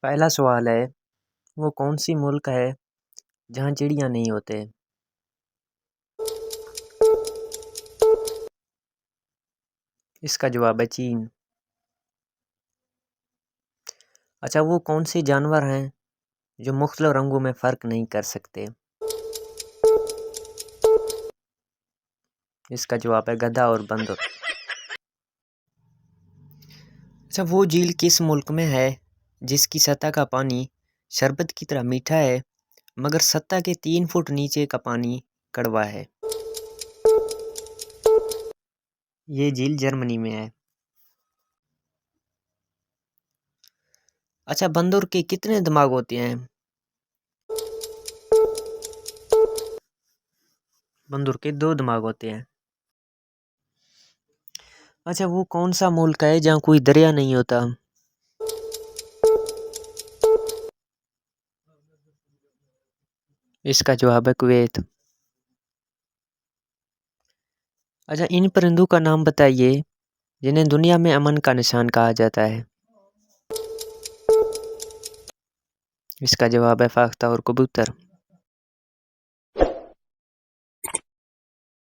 पहला सवाल है, वो कौन सी मुल्क है जहाँ चिड़िया नहीं होते? इसका जवाब है चीन। अच्छा, वो कौन से जानवर हैं जो मुख्तलिफ रंगों में फ़र्क नहीं कर सकते? इसका जवाब है गधा और बंदर। अच्छा, वो झील किस मुल्क में है जिसकी सतह का पानी शरबत की तरह मीठा है मगर सतह के 3 फुट नीचे का पानी कड़वा है? ये झील जर्मनी में है। अच्छा, बंदर के कितने दिमाग होते हैं? बंदर के 2 दिमाग होते हैं। अच्छा, वो कौन सा मुल्क है जहाँ कोई दरिया नहीं होता? इसका जवाब है कुवैत। अच्छा, इन परिंदों का नाम बताइए जिन्हें दुनिया में अमन का निशान कहा जाता है। इसका जवाब है फाख्ता और कबूतर।